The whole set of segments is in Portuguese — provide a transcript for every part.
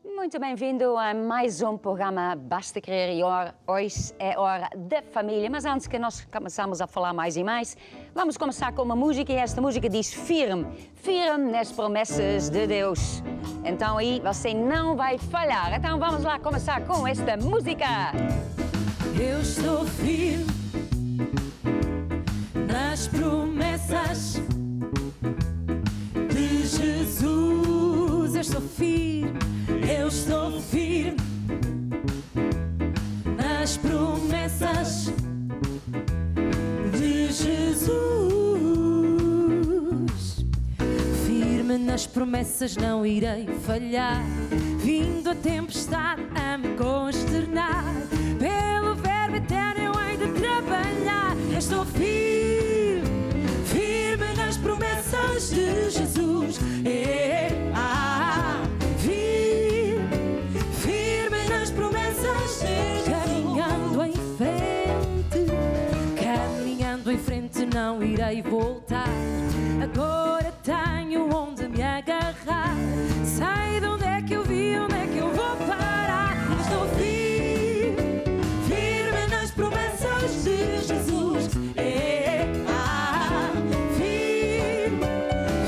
Muito bem-vindo a mais um programa Basta Querer e hoje é hora da família. Mas antes que nós começamos a falar mais e mais, vamos começar com uma música e esta música diz firme, firme nas promessas de Deus. Então aí você não vai falhar. Então vamos lá começar com esta música. Eu estou firme nas promessas de Jesus. Eu estou firme, eu estou firme nas promessas de Jesus. Firme nas promessas, não irei falhar. Vindo a tempestade a me consternar, pelo verbo eterno eu hei de trabalhar. Eu estou firme, firme nas promessas de Jesus. Firme, firme nas promessas de Jesus. Caminhando em frente, não irei voltar. Agora tenho onde me agarrar. Sei de onde é que eu vi, onde é que eu vou parar. Estou firme, firme nas promessas de Jesus. Firme,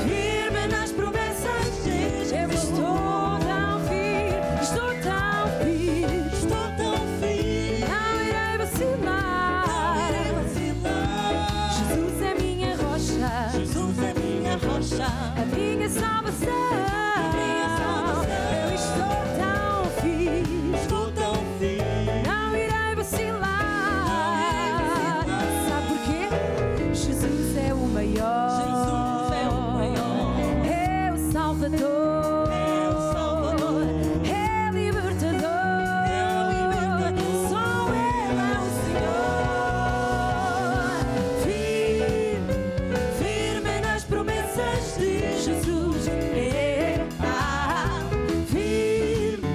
firme nas promessas de Jesus. Eu estou tão firme, estou tão firme, estou tão firme. Não irei vacilar, não irei vacilar. Jesus é minha rocha, Jesus é minha rocha, a minha salvação. Eu estou tão firme, estou tão firme. Não irei vacilar. Sabe porquê? Jesus é o maior. Jesus é o maior. É o Salvador. É o Salvador. É o libertador. É o libertador. Só Ele é o Senhor. Firme, firme nas promessas de Jesus. Firme,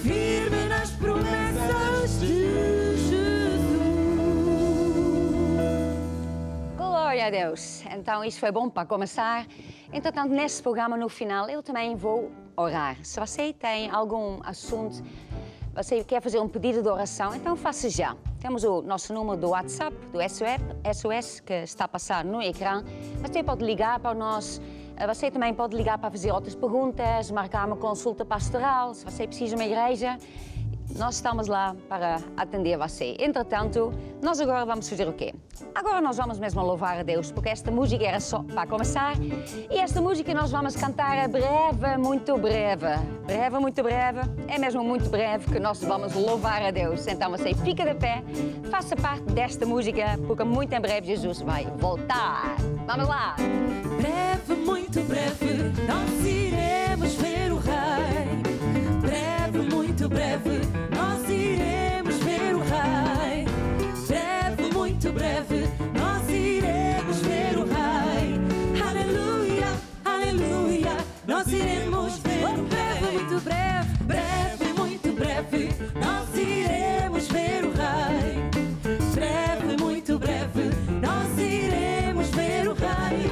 firme nas promessas de Jesus. Glória a Deus. Então isto foi bom para começar. Entretanto, neste programa, no final, eu também vou orar. Se você tem algum assunto, você quer fazer um pedido de oração, então faça já. Temos o nosso número do WhatsApp, do SOS, que está a passar no ecrã. Você pode ligar para nós. Você também pode ligar para fazer outras perguntas, marcar uma consulta pastoral. Se você precisa de uma igreja, nós estamos lá para atender você. Entretanto, nós agora vamos fazer o quê? Agora nós vamos mesmo louvar a Deus, porque esta música era só para começar. E esta música nós vamos cantar breve, muito breve. Breve, muito breve. É mesmo muito breve que nós vamos louvar a Deus. Então você fica de pé, faça parte desta música, porque muito em breve Jesus vai voltar. Vamos lá! Breve, muito breve, nós iremos ver o Rei. Breve, muito breve, nós iremos ver o Rei. Breve, muito breve, nós iremos ver o Rei. Aleluia, aleluia, nós iremos ver o Rei. Breve, muito breve, breve, muito breve, nós iremos ver o Rei. Breve, muito breve, nós iremos ver o Rei.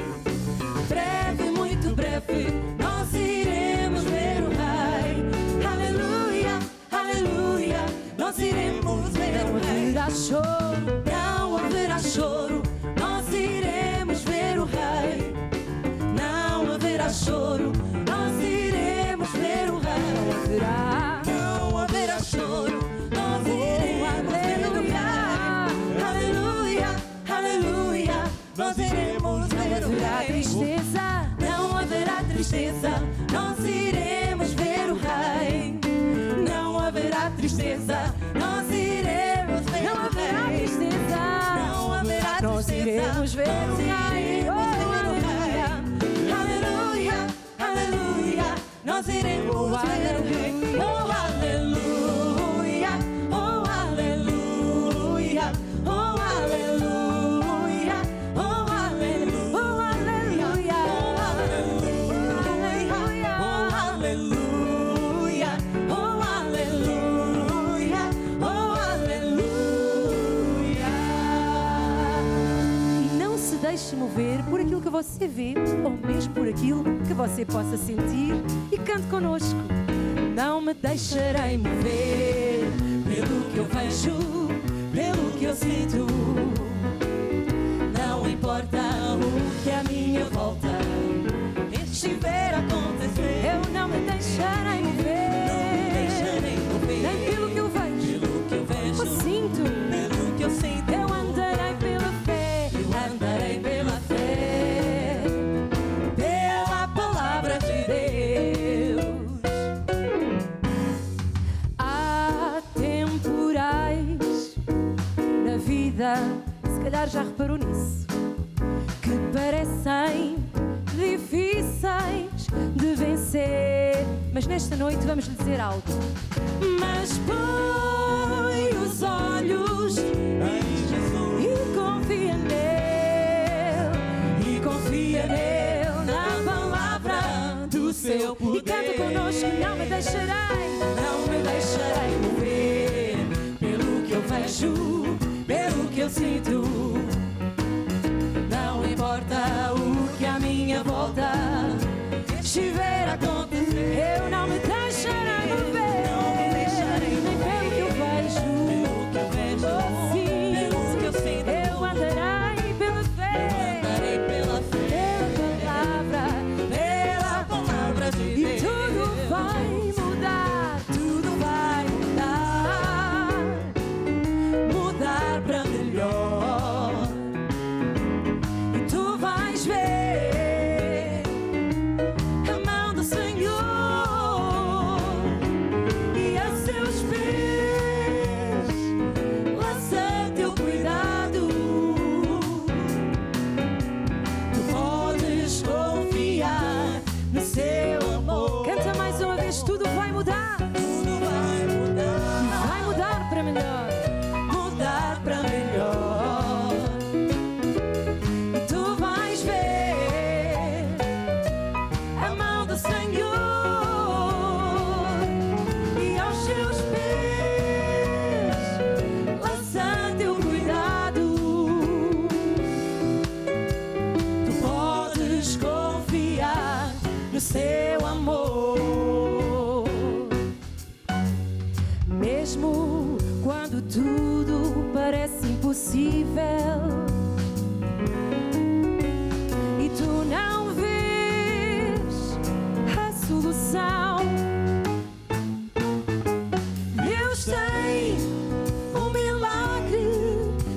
Breve, muito breve, nós iremos ver o Rei. Aleluia, aleluia, nós iremos ver o Rei. Não haverá choro, não haverá choro, nós iremos ver o Rei. Não haverá choro, nós iremos ver o Rei. Não haverá choro, nós iremos ver o Rei. Aleluia, aleluia, nós iremos ver o Rei. Tristeza, não haverá tristeza, nós iremos ver o Rei. Não haverá tristeza, nós iremos ver o Rei. Não haverá tristeza, não haverá tristeza, nós iremos ver o Rei. Aleluia, aleluia, nós iremos ver o Rei. Oh, aleluia, oh, aleluia, oh, aleluia, oh, aleluia, oh, aleluia, oh, aleluia, oh, aleluia, oh, aleluia. E não se deixe mover por aquilo que você vê ou mesmo por aquilo que você possa sentir e cante connosco. não me deixarei mover pelo que eu vejo, pelo que eu sinto. Não importa o que a minha volta estiver a acontecer, eu não me deixarei mover, nem pelo que eu vejo, eu sinto, pelo que eu sinto. Eu andarei pela fé, andarei pela fé, pela palavra de Deus. Há temporais na vida, se calhar já reparou nisso, que parecem difíceis de vencer. Mas nesta noite vamos lhe dizer algo. Mas põe os olhos em Jesus e confia nele, na palavra do seu poder. E canta connosco, não me deixarei mover pelo que eu vejo, pelo que eu sinto. Não importa o que a minha volta estiver a acontecer, eu não me deixarei mover, nem pelo que eu vejo, pelo que eu sinto. Eu andarei pela fé, pela palavra de Deus. E tudo vai mudar, mudar para melhor. E tu vais ver a mão do Senhor e a seus pés lança teu cuidado. Tu podes confiar no seu amor. Canta mais uma vez, tudo vai mudar. E vai mudar para melhor. Mudar para melhor. E tu vais ver a mão do Senhor e aos seus pés lança teu cuidado. Tu podes confiar no seu amor. Mesmo quando tudo parece impossível e tu não vês a solução, Deus tem um milagre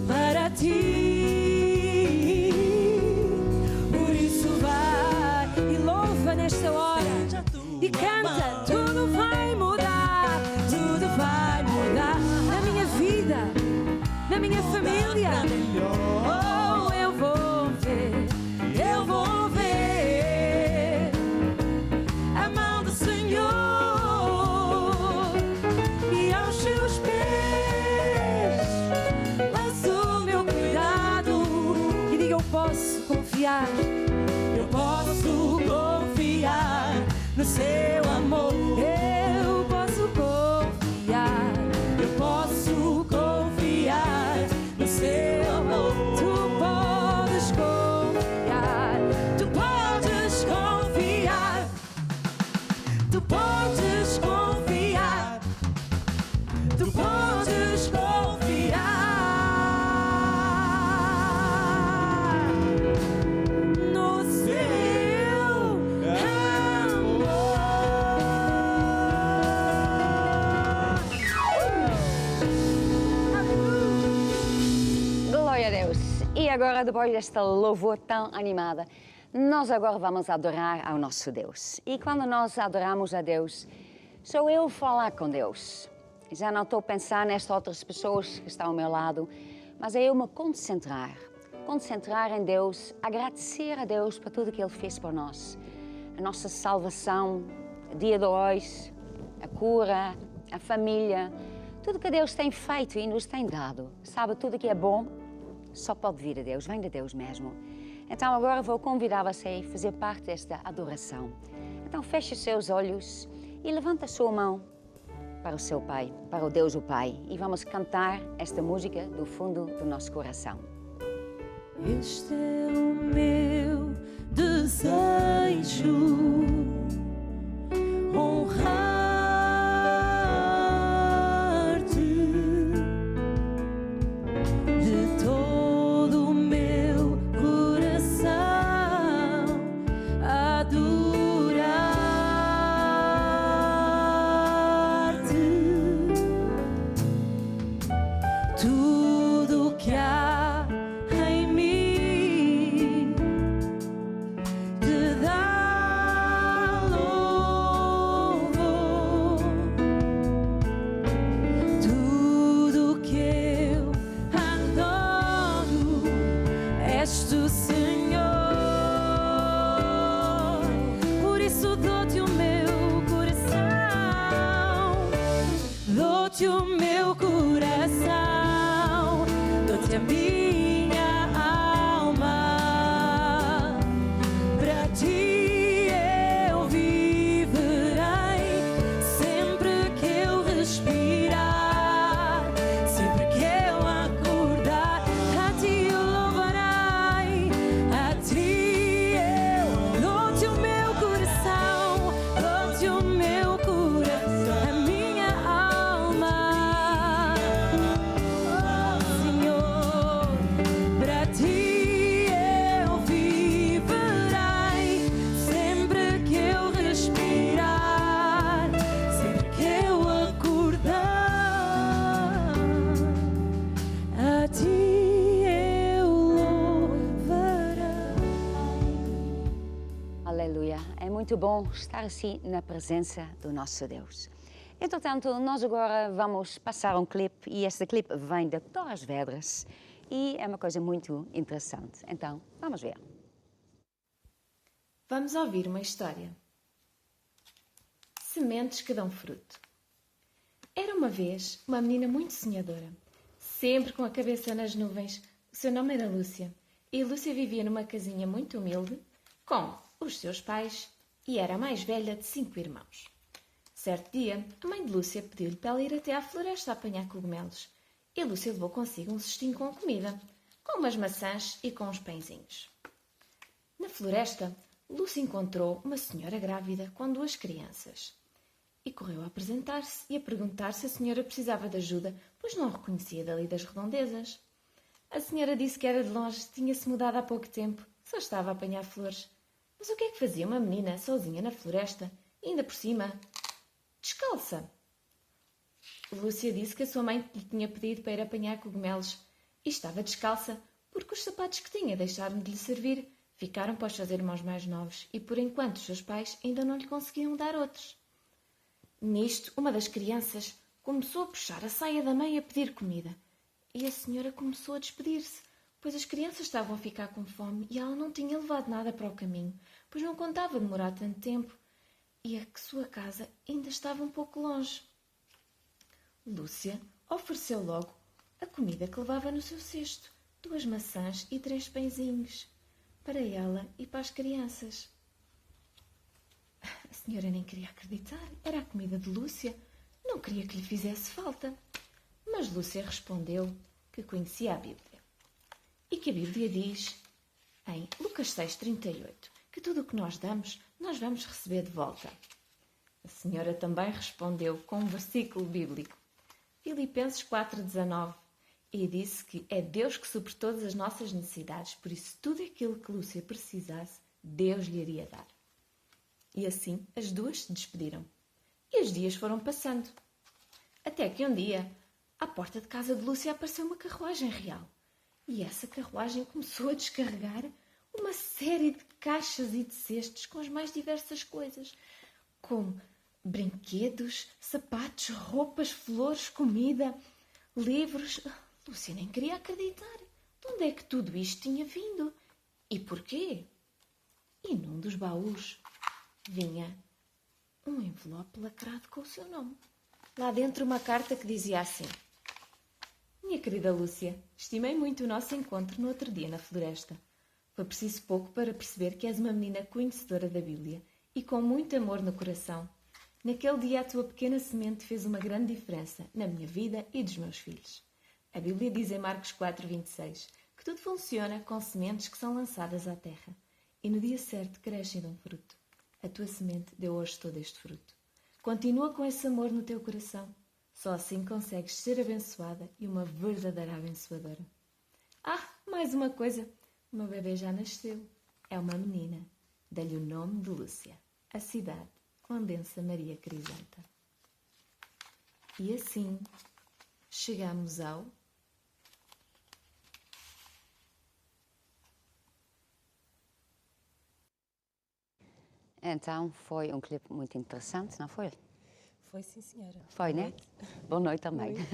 para ti. Por isso vai e louva nesta hora e canta. Tudo vai mudar, tudo vai mudar na minha vida, na minha família. Oh, eu vou ver a mão do Senhor e aos seus pés lanço o meu cuidado. E diga, eu posso confiar no seu amor. Eu posso confiar no seu amor. Tu podes confiar, tu podes confiar, tu podes confiar, tu podes confiar no seu amor. Glória a Deus. E agora, depois desta louvor tão animada, nós agora vamos adorar ao nosso Deus. E quando nós adoramos a Deus, sou eu falar com Deus. Já não estou a pensar nestas outras pessoas que estão ao meu lado, mas é eu me concentrar em Deus, agradecer a Deus por tudo que Ele fez por nós. A nossa salvação, o dia de hoje, a cura, a família, tudo que Deus tem feito e nos tem dado. Sabe, tudo que é bom só pode vir de Deus, vem de Deus mesmo. Então agora vou convidar você a fazer parte desta adoração. Então feche os seus olhos e levanta a sua mão para o seu Pai, para o Deus o Pai. E vamos cantar esta música do fundo do nosso coração. Este é o meu desejo, honrar dou-te o meu coração, dou-te a minha alma. Para ti eu viverei, sempre que eu respirar, sempre que eu acordar, a ti eu louvarei, a ti eu dou-te o meu coração, dou-te o meu coração, a minha alma. Oh, Senhor, para ti eu viverei, sempre que eu respirar, sempre que eu acordar, a ti eu louvarei. Aleluia. É muito bom estar assim na presença do nosso Deus. Entretanto, nós agora vamos passar um clipe e este clipe vem de Torres Vedras e é uma coisa muito interessante. Então, vamos ver. Vamos ouvir uma história. Sementes que dão fruto. Era uma vez uma menina muito sonhadora, sempre com a cabeça nas nuvens. O seu nome era Lúcia, e Lúcia vivia numa casinha muito humilde com os seus pais e era a mais velha de 5 irmãos. Certo dia, a mãe de Lúcia pediu-lhe para ela ir até à floresta a apanhar cogumelos, e Lúcia levou consigo um cestinho com comida, com umas maçãs e com uns pãezinhos. Na floresta, Lúcia encontrou uma senhora grávida com 2 crianças e correu a apresentar-se e a perguntar se a senhora precisava de ajuda, pois não a reconhecia dali das redondezas. A senhora disse que era de longe, tinha-se mudado há pouco tempo, só estava a apanhar flores. Mas o que é que fazia uma menina sozinha na floresta, e ainda por cima, descalça? Lúcia disse que a sua mãe lhe tinha pedido para ir apanhar cogumelos e estava descalça porque os sapatos que tinha deixaram de lhe servir, ficaram para os fazer irmãos mais novos e por enquanto os seus pais ainda não lhe conseguiam dar outros. Nisto, uma das crianças começou a puxar a saia da mãe a pedir comida e a senhora começou a despedir-se, pois as crianças estavam a ficar com fome e ela não tinha levado nada para o caminho, pois não contava demorar tanto tempo e a sua casa ainda estava um pouco longe. Lúcia ofereceu logo a comida que levava no seu cesto, 2 maçãs e 3 pãezinhos, para ela e para as crianças. A senhora nem queria acreditar, era a comida de Lúcia, não queria que lhe fizesse falta. Mas Lúcia respondeu que conhecia a Bíblia e que a Bíblia diz, em Lucas 6,38, que tudo o que nós damos, nós vamos receber de volta. A senhora também respondeu com um versículo bíblico, Filipenses 4,19, e disse que é Deus que supre todas as nossas necessidades, por isso tudo aquilo que Lúcia precisasse, Deus lhe iria dar. E assim as duas se despediram. E os dias foram passando. Até que um dia, à porta de casa de Lúcia apareceu uma carruagem real. E essa carruagem começou a descarregar uma série de caixas e de cestos com as mais diversas coisas, como brinquedos, sapatos, roupas, flores, comida, livros. Lúcia nem queria acreditar. De onde é que tudo isto tinha vindo? E porquê? E num dos baús vinha um envelope lacrado com o seu nome. Lá dentro uma carta que dizia assim: Minha querida Lúcia, estimei muito o nosso encontro no outro dia na floresta. Foi preciso pouco para perceber que és uma menina conhecedora da Bíblia e com muito amor no coração. Naquele dia a tua pequena semente fez uma grande diferença na minha vida e dos meus filhos. A Bíblia diz em Marcos 4,26 que tudo funciona com sementes que são lançadas à terra e no dia certo crescem e dão fruto. A tua semente deu hoje todo este fruto. Continua com esse amor no teu coração. Só assim consegues ser abençoada e uma verdadeira abençoadora. Mais uma coisa. O meu bebê já nasceu. É uma menina. Dê-lhe o nome de Lúcia. A cidade, Condensa Maria Crisanta. E assim chegamos ao... Então, foi um clipe muito interessante, não foi? Foi sim, senhora. Foi, Boa né? noite. Boa noite também. Boa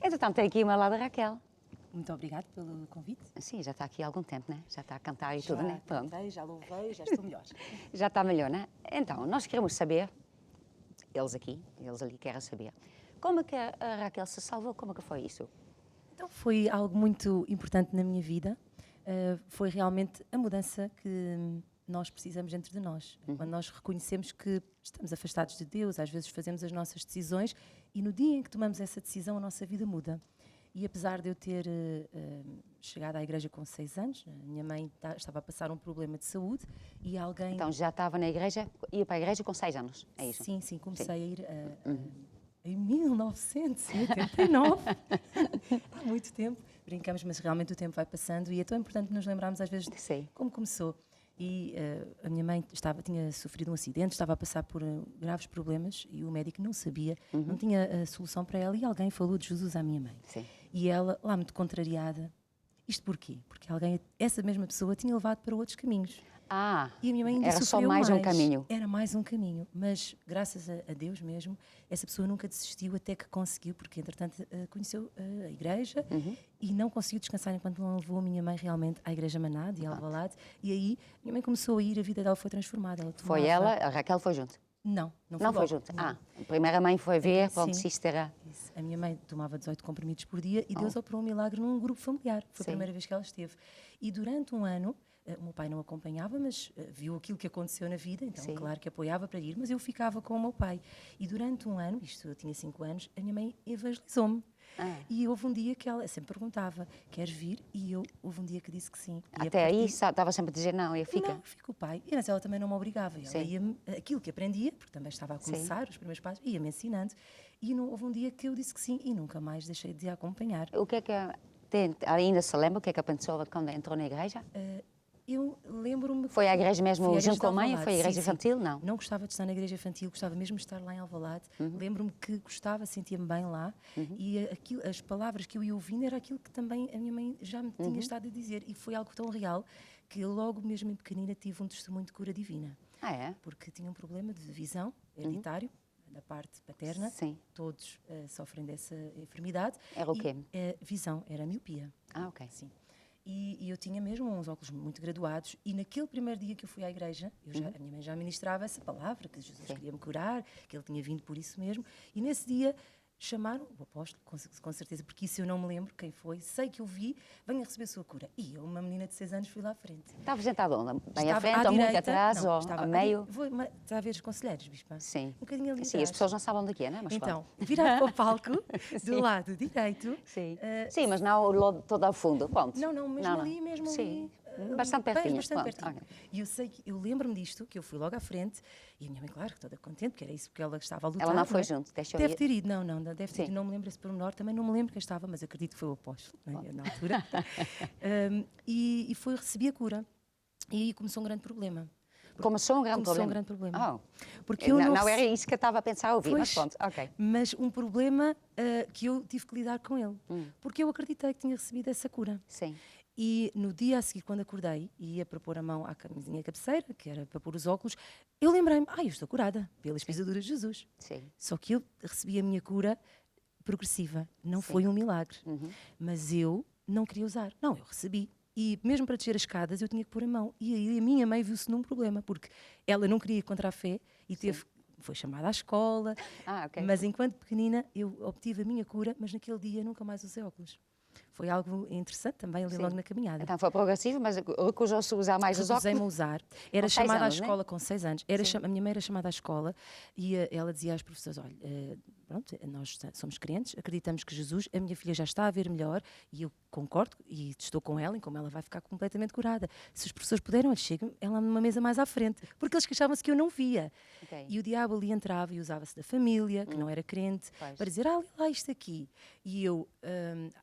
Entretanto, tem aqui uma lá da Raquel. Muito obrigada pelo convite. Sim, já está aqui há algum tempo, né? Já está a cantar e tudo, né? Já Pronto. cantei, já louvei, já estou melhor. Já está melhor, né? Então, nós queremos saber, eles aqui, eles ali querem saber, Como é que a Raquel se salvou? Como é que foi isso? Então foi algo muito importante na minha vida. Foi realmente a mudança que nós precisamos dentro de nós. Quando nós reconhecemos que estamos afastados de Deus, às vezes fazemos as nossas decisões e no dia em que tomamos essa decisão a nossa vida muda. E apesar de eu ter chegado à igreja com 6 anos, a minha mãe estava a passar um problema de saúde e alguém... Então já estava na igreja, ia para a igreja com 6 anos, é isso? Sim, comecei a ir em 1989. Há muito tempo. Brincamos, mas realmente o tempo vai passando e é tão importante nos lembrarmos às vezes Sim. como começou. E a minha mãe tinha sofrido um acidente, estava a passar por graves problemas e o médico não sabia, não tinha solução para ela e alguém falou de Jesus à minha mãe. Sim. E ela, lá muito contrariada, isto porquê? Porque essa mesma pessoa tinha levado para outros caminhos. E a minha mãe ainda era só sofreu mais um caminho. Era mais um caminho, mas graças a Deus mesmo, essa pessoa nunca desistiu até que conseguiu, porque entretanto conheceu a igreja e não conseguiu descansar enquanto não levou a minha mãe realmente à igreja Maná de Alvalade. E aí a minha mãe começou a ir, a vida dela foi transformada. Ela Foi ela, a Raquel foi junto? Não Foi junto. A primeira mãe foi ver, pronto, se isto era... Isso. A minha mãe tomava 18 comprimidos por dia e Deus operou um milagre num grupo familiar. Foi a primeira vez que ela esteve. E durante um ano, o meu pai não acompanhava, mas viu aquilo que aconteceu na vida, então claro que apoiava para ir, mas eu ficava com o meu pai. E durante um ano, isto eu tinha 5 anos, a minha mãe evangelizou-me. E houve um dia que ela sempre perguntava, queres vir? E houve um dia que disse que sim. E até aí estava sempre a dizer não, eu fico. Não, fica o pai. Mas ela também não me obrigava. Ela ia-me, aquilo que aprendia, porque também estava a começar os primeiros passos, ia-me ensinando. E houve um dia que eu disse que sim e nunca mais deixei de a acompanhar. O que é que ainda se lembra o que é que a pensou quando entrou na igreja? Eu lembro-me... Foi à igreja mesmo junto com a mãe? Alvalade. Foi à igreja infantil? Sim. Não? Não gostava de estar na igreja infantil, gostava mesmo de estar lá em Alvalade. Lembro-me que gostava, sentia-me bem lá. E as palavras que eu ia ouvindo era aquilo que também a minha mãe já me tinha estado a dizer. E foi algo tão real que logo mesmo em pequenina tive um testemunho de cura divina. É? Porque tinha um problema de visão hereditário, da parte paterna. Sim. Todos sofrem dessa enfermidade. Era o quê? Visão, era miopia. Ok. Sim. E eu tinha mesmo uns óculos muito graduados e naquele primeiro dia que eu fui à igreja, a minha mãe já ministrava essa palavra, que Jesus queria me curar, que ele tinha vindo por isso mesmo, e nesse dia chamaram o apóstolo, com certeza, porque isso eu não me lembro quem foi, sei que eu vi, venha receber a sua cura. E eu, uma menina de 6 anos, fui lá à frente. Estava sentada onde? Bem à Estava frente, à ou muito direita, atrás, não, ou estava a meio? Está a ver os conselheiros, bispa? Sim. Um bocadinho ali Sim, atrás. as pessoas não sabem onde é, né? Mas então, virado para o palco, do lado direito. Sim. Sim, mas não todo ao fundo, pronto. Não, mesmo ali, mesmo Sim. ali. Bastante pertinho. Bastante pertinho. E eu sei que eu lembro-me disto, que eu fui logo à frente e a minha mãe, claro, toda contente, porque era isso que ela estava a lutar. Ela não foi junto, deixou Deve ir. ter ido, deve ter ido, não me lembro esse pormenor, também não me lembro quem estava, mas acredito que foi o apóstolo, na altura. E recebi a cura. E aí começou um grande problema. Começou um grande problema. Porque eu não era isso que eu estava a pensar a ouvir, mas pronto, ok. Mas um problema que eu tive que lidar com ele. Porque eu acreditei que tinha recebido essa cura. Sim. E no dia a seguir, quando acordei e ia para pôr a mão à camisinha cabeceira, que era para pôr os óculos, eu lembrei-me, eu estou curada pelas pisaduras de Jesus. Sim. Só que eu recebi a minha cura progressiva. Não foi um milagre. Mas eu não queria usar. Não, eu recebi. E mesmo para descer as escadas eu tinha que pôr a mão. E aí a minha mãe viu-se num problema, porque ela não queria ir contra a fé e foi chamada à escola. Ok. Mas enquanto pequenina eu obtive a minha cura, mas naquele dia nunca mais usei óculos. Foi algo interessante também ali logo na caminhada. Então foi progressivo, mas recusou-se a usar mais os óculos? Recusei-me a usar. Era Com 6 chamada anos, à escola com 6 anos. A minha mãe era chamada à escola e ela dizia às professoras, olha, pronto, nós somos crentes, acreditamos que Jesus, a minha filha já está a ver melhor e eu concordo e estou com ela em como ela vai ficar completamente curada. Se os professores puderam, chega ela numa mesa mais à frente, porque eles queixavam-se que eu não via. Okay. E o diabo ali entrava e usava-se da família, que não era crente, para dizer, lê lá isto aqui. E eu,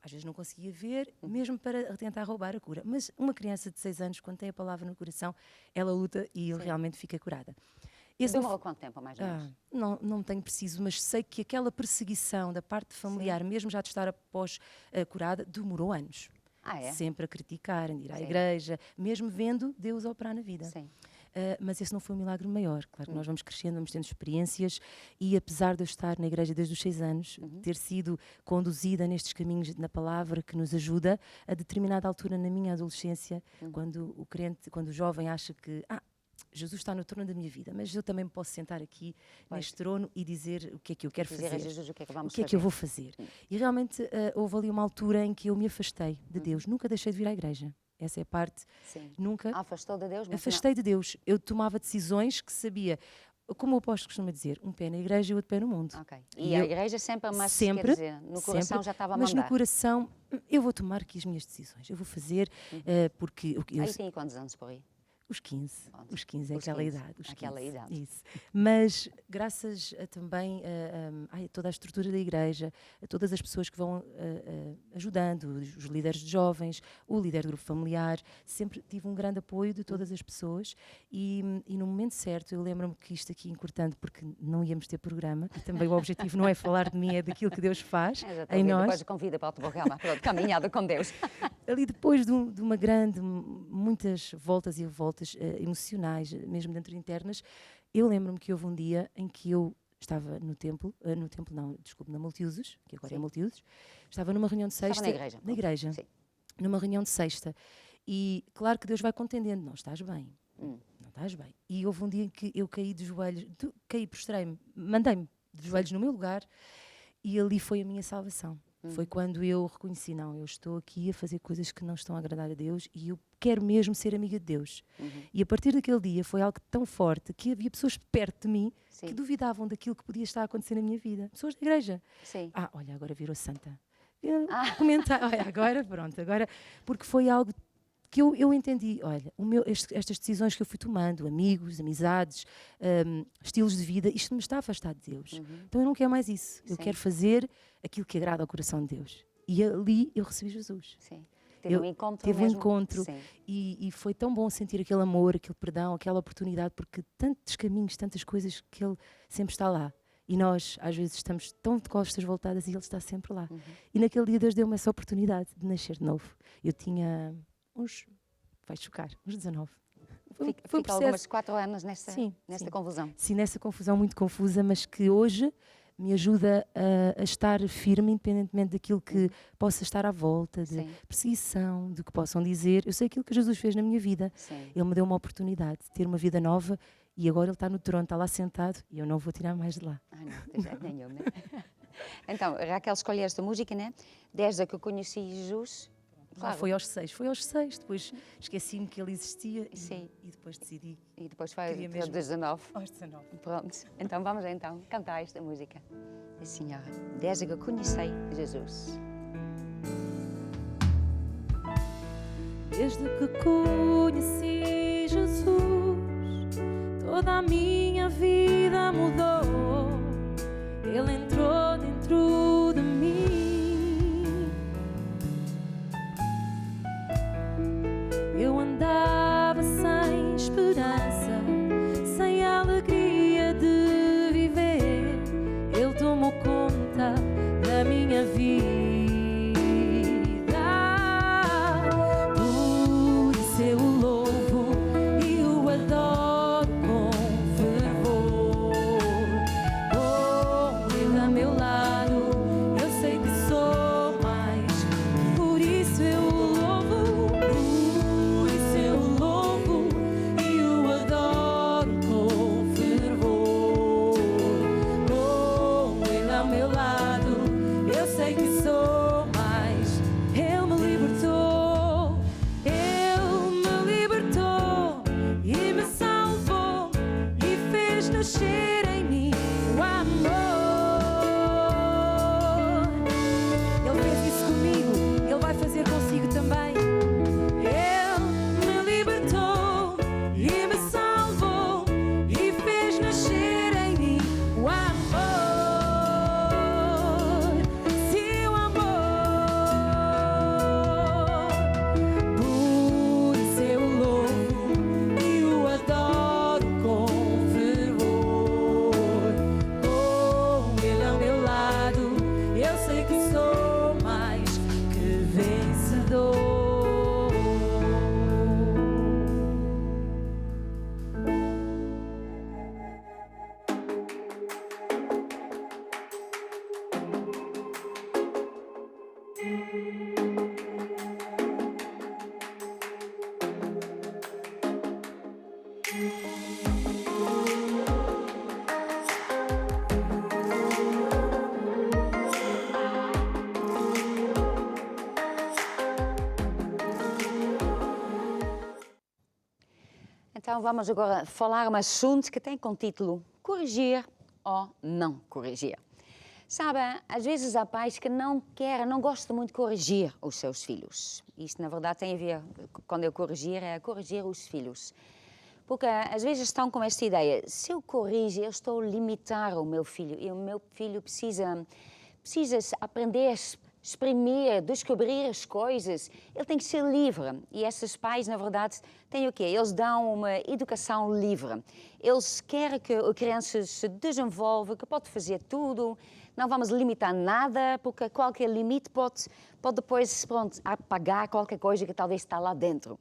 às vezes não conseguia ver, mesmo para tentar roubar a cura. Mas uma criança de 6 anos, quando tem a palavra no coração, ela luta e ele realmente fica curada. Demorou quanto tempo, mais ou menos? Não tenho preciso, mas sei que aquela perseguição da parte familiar, mesmo já de estar após curada, demorou anos. Sempre a criticar, de ir à igreja, mesmo vendo Deus operar na vida. Sim. Mas esse não foi um milagre maior. Claro que nós vamos crescendo, vamos tendo experiências e apesar de eu estar na igreja desde os 6 anos, ter sido conduzida nestes caminhos na palavra que nos ajuda, a determinada altura na minha adolescência, quando o jovem acha que Jesus está no trono da minha vida, mas eu também me posso sentar aqui neste trono e dizer o que é que eu quero Dizer a fazer. Jesus o que é que vamos O que é que eu vou fazer? E realmente houve ali uma altura em que eu me afastei de Deus. Nunca deixei de vir à igreja. Essa é a parte. Sim. Nunca. Afastou de Deus, mas Afastei de Deus. Eu tomava decisões que sabia, como o apóstolo costuma dizer, um pé na igreja e outro pé no mundo. não. Ok. E a igreja sempre, mas sempre, quer dizer, no coração sempre, já estava a mas mandar. no coração, eu vou tomar aqui as minhas decisões. Eu vou fazer, porque eu, Aí tem quantos anos por aí? os 15. Pronto. Os 15 é Os aquela 15, idade. Os aquela 15, idade. Isso. Mas graças também a toda a estrutura da igreja, a todas as pessoas que vão ajudando, os líderes de jovens, o líder do grupo familiar, sempre tive um grande apoio de todas as pessoas e no momento certo, eu lembro-me que isto aqui é importante porque não íamos ter programa e também o objetivo não é falar de mim, é daquilo que Deus faz em nós. Depois convida para o programa, pronto, caminhada com Deus. Ali depois de uma grande, muitas voltas e revoltas emocionais, mesmo dentro internas, eu lembro-me que houve um dia em que eu estava no templo não, desculpe, na Multiusos, que agora é Sim. Multiusos, estava numa reunião de sexta. Estava na igreja. Na igreja. Sim. Numa reunião de sexta. E claro que Deus vai contendendo, não estás bem. Não estás bem. E houve um dia em que eu caí de joelhos, prostrei-me, mandei-me de joelhos no meu lugar e ali foi a minha salvação. Foi quando eu reconheci, não, eu estou aqui a fazer coisas que não estão a agradar a Deus e eu quero mesmo ser amiga de Deus. E a partir daquele dia foi algo tão forte que havia pessoas perto de mim Sim. que duvidavam daquilo que podia estar a acontecer na minha vida. Pessoas da igreja. Sim. Olha, agora virou santa. Comentar, olha, agora, pronto, agora, porque foi algo que eu entendi, olha, estas decisões que eu fui tomando, amigos, amizades, estilos de vida, isto me está a afastar de Deus. Então eu não quero mais isso. Eu Sim. quero fazer aquilo que agrada ao coração de Deus. E ali eu recebi Jesus. Sim. Teve um encontro Teve um mesmo. encontro Sim. e foi tão bom sentir aquele amor, aquele perdão, aquela oportunidade, porque tantos caminhos, tantas coisas que Ele sempre está lá. E nós, às vezes, estamos tão de costas voltadas e Ele está sempre lá. E naquele dia Deus deu-me essa oportunidade de nascer de novo. Eu tinha vai chocar, uns 19. Foi um Fica algumas 4 anos nesta Sim. confusão. Sim, nessa confusão muito confusa, mas que hoje me ajuda a estar firme, independentemente daquilo que possa estar à volta, de Sim. perseguição, do que possam dizer. Eu sei aquilo que Jesus fez na minha vida. Sim. Ele me deu uma oportunidade de ter uma vida nova e agora Ele está no trono, está lá sentado e eu não vou tirar mais de lá. Não, de jeito nenhum, né? Então, Raquel, escolhe esta música, né? Desde que eu conheci Jesus. Claro. Foi aos 6, depois esqueci-me que Ele existia Sim. e depois decidi E depois foi Queria até mesmo. 19. aos 19. Pronto. Então vamos cantar esta música. Senhora, desde que eu conheci Jesus. Desde que conheci Jesus, toda a minha vida mudou. Ele entrou dentro de mim. Eu andava sem esperança, sem alegria de viver. Ele tomou conta da minha vida. Por isso eu o louvo e o adoro com fervor. Oh, Ele Então vamos agora falar um assunto que tem como título Corrigir ou não corrigir. Sabe, às vezes há pais que não gostam muito de corrigir os seus filhos. Isto, na verdade, tem a ver, quando eu corrigir, é corrigir os filhos. Porque às vezes estão com esta ideia, se eu corrijo, eu estou a limitar o meu filho. E o meu filho precisa aprender, exprimir, descobrir as coisas. Ele tem que ser livre. E esses pais, na verdade, têm o quê? Eles dão uma educação livre. Eles querem que a criança se desenvolva, que pode fazer tudo. Não vamos limitar nada, porque qualquer limite pode depois, apagar qualquer coisa que talvez está lá dentro.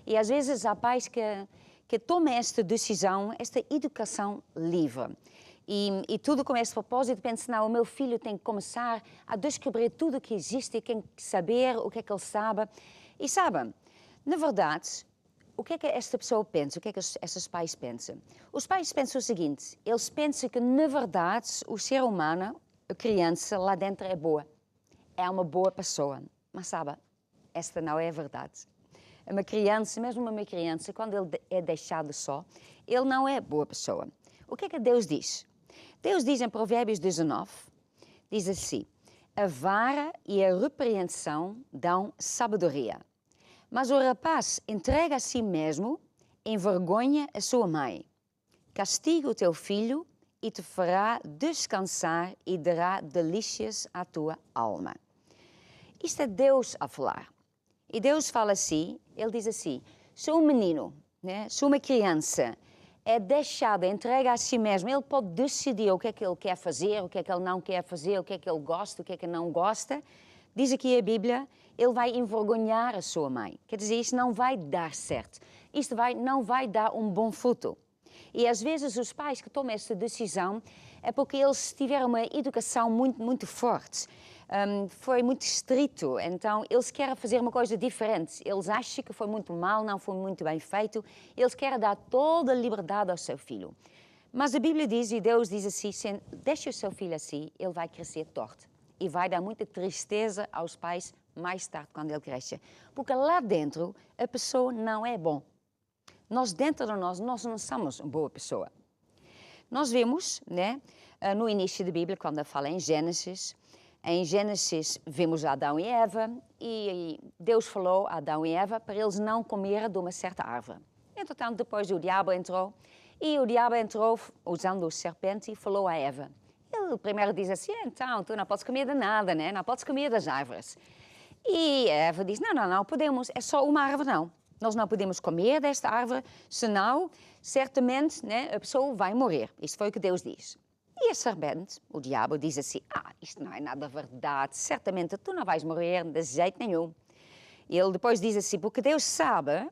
E às vezes há pais que tomam esta decisão, esta educação livre. E tudo com esse propósito, pensa, não, o meu filho tem que começar a descobrir tudo o que existe e tem que saber o que é que ele sabe. E sabe, na verdade, o que é que esta pessoa pensa? O que é que esses pais pensam? Os pais pensam o seguinte, eles pensam que, na verdade, o ser humano, a criança lá dentro é boa. É uma boa pessoa. Mas sabe, esta não é a verdade. Uma criança, mesmo uma criança, quando ele é deixado só, ele não é boa pessoa. O que é que Deus diz? Deus diz em Provérbios 19, diz assim, a vara e a repreensão dão sabedoria, mas o rapaz entrega a si mesmo, envergonha a sua mãe. Castiga o teu filho e te fará descansar e dará delícias à tua alma. Isto é Deus a falar. E Deus fala assim, ele diz assim, se um menino, né, se uma criança é deixado, entrega a si mesmo, ele pode decidir o que é que ele quer fazer, o que é que ele não quer fazer, o que é que ele gosta, o que é que não gosta. Diz aqui a Bíblia, ele vai envergonhar a sua mãe. Quer dizer, isto não vai dar certo. Isto não vai dar um bom fruto. E às vezes os pais que tomam esta decisão é porque eles tiveram uma educação muito forte. Foi muito estrito, então eles querem fazer uma coisa diferente. Eles acham que foi muito mal, não foi muito bem feito. Eles querem dar toda a liberdade ao seu filho. Mas a Bíblia diz, e Deus diz assim, deixa o seu filho assim, ele vai crescer torto. E vai dar muita tristeza aos pais mais tarde, quando ele cresce. Porque lá dentro, a pessoa não é bom. Nós, dentro de nós não somos uma boa pessoa. Nós vemos, né, no início da Bíblia, quando fala em Gênesis vemos Adão e Eva e Deus falou a Adão e Eva para eles não comerem de uma certa árvore. Entretanto, depois o diabo entrou usando o serpente e falou a Eva. Ele primeiro diz assim, então, tu não podes comer de nada, né? Não podes comer das árvores. E a Eva diz, não podemos, é só uma árvore, não. Nós não podemos comer desta árvore, senão, certamente, né, a pessoa vai morrer. Isso foi o que Deus diz. E a serpente, o diabo, diz assim, isto não é nada verdade, certamente tu não vais morrer de jeito nenhum. E ele depois diz assim, porque Deus sabe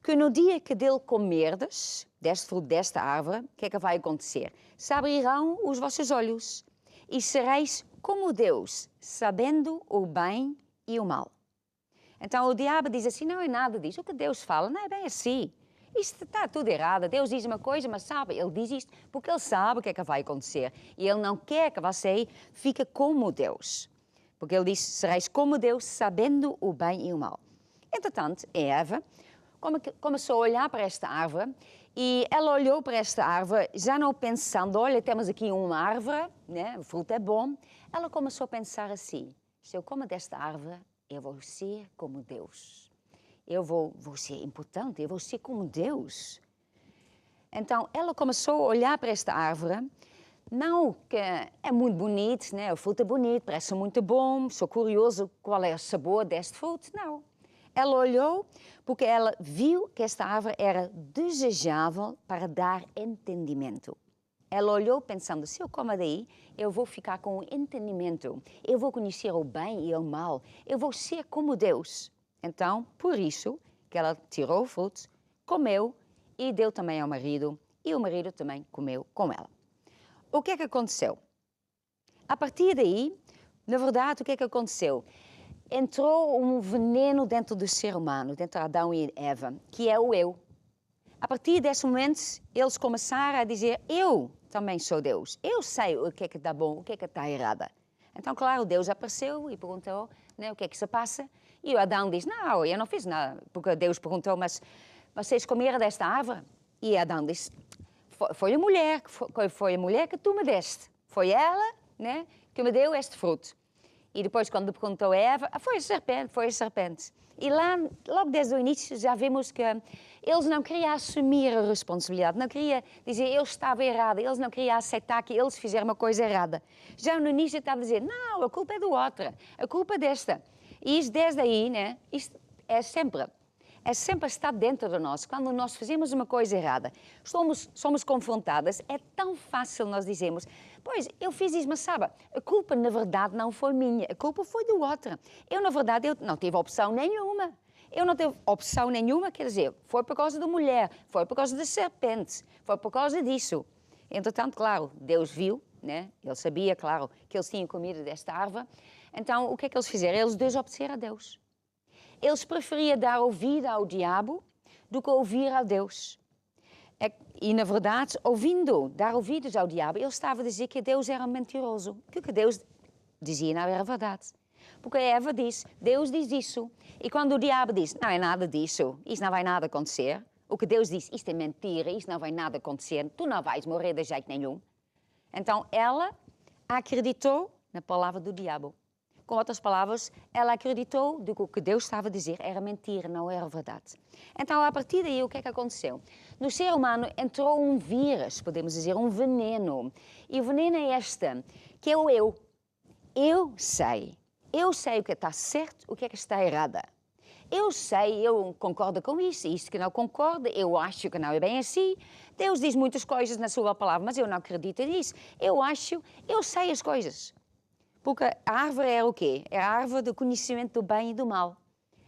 que no dia que dele comerdes deste fruto desta árvore, o que é que vai acontecer? Se abrirão os vossos olhos e sereis como Deus, sabendo o bem e o mal. Então o diabo diz assim, não é nada disso, o que Deus fala não é bem assim. Isto está tudo errado, Deus diz uma coisa, mas sabe, ele diz isto porque ele sabe o que é que vai acontecer. E ele não quer que você fique como Deus. Porque ele diz, sereis como Deus, sabendo o bem e o mal. Entretanto, Eva começou a olhar para esta árvore e ela olhou para esta árvore, já não pensando, olha, temos aqui uma árvore, né? O fruto é bom. Ela começou a pensar assim, se eu como desta árvore, eu vou ser como Deus. Eu vou ser importante, eu vou ser como Deus. Então, ela começou a olhar para esta árvore, não que é muito bonito, né? O fruto é bonito, parece muito bom, sou curioso qual é o sabor deste fruto, não. Ela olhou porque ela viu que esta árvore era desejável para dar entendimento. Ela olhou pensando, se eu como daí, eu vou ficar com o entendimento, eu vou conhecer o bem e o mal, eu vou ser como Deus. Então, por isso que ela tirou o fruto, comeu e deu também ao marido, e o marido também comeu com ela. O que é que aconteceu? A partir daí, na verdade, o que é que aconteceu? Entrou um veneno dentro do ser humano, dentro de Adão e Eva, que é o eu. A partir desse momento, eles começaram a dizer, eu também sou Deus, eu sei o que é que está bom, o que é que está errado. Então, claro, Deus apareceu e perguntou, né, o que é que se passa. E o Adão diz, não, eu não fiz nada, porque Deus perguntou, mas vocês comeram desta árvore? E Adão disse, foi a mulher que tu me deste. Foi ela, né, que me deu este fruto. E depois, quando perguntou a Eva, foi a serpente. E lá, logo desde o início, já vimos que eles não queriam assumir a responsabilidade, não queriam dizer eu estava errada, eles não queriam aceitar que eles fizeram uma coisa errada. Já no início estava a dizer, não, a culpa é do outro, a culpa é desta. E isto desde aí, né, isto é sempre estar dentro de nós. Quando nós fazemos uma coisa errada, somos confrontadas, é tão fácil nós dizermos, pois, eu fiz isso, mas sabe, a culpa na verdade não foi minha, a culpa foi do outro. Eu, na verdade, não tive opção nenhuma. Eu não tive opção nenhuma, quer dizer, foi por causa da mulher, foi por causa da serpente, foi por causa disso. Entretanto, claro, Deus viu, né? Ele sabia, claro, que eles tinham comido desta árvore. Então, o que é que eles fizeram? Eles desobedeceram a Deus. Eles preferiam dar ouvido ao diabo do que ouvir a Deus. E, na verdade, dar ouvidos ao diabo, ele estava a dizer que Deus era mentiroso. Que o que Deus dizia não era verdade. Porque a Eva disse, Deus diz isso. E quando o diabo disse, não é nada disso, isso não vai nada acontecer. O que Deus disse, isto é mentira, isto não vai nada acontecer, tu não vais morrer de jeito nenhum. Então, ela acreditou na palavra do diabo. Com outras palavras, ela acreditou de que o que Deus estava a dizer era mentira, não era verdade. Então, a partir daí, o que é que aconteceu? No ser humano entrou um vírus, podemos dizer, um veneno. E o veneno é este, que é o eu. Eu sei o que está certo, o que é que está errada. Eu concordo com isso, isto que não concordo, eu acho que não é bem assim. Deus diz muitas coisas na sua palavra, mas eu não acredito nisso. Eu sei as coisas. Porque a árvore era o quê? Era a árvore do conhecimento do bem e do mal.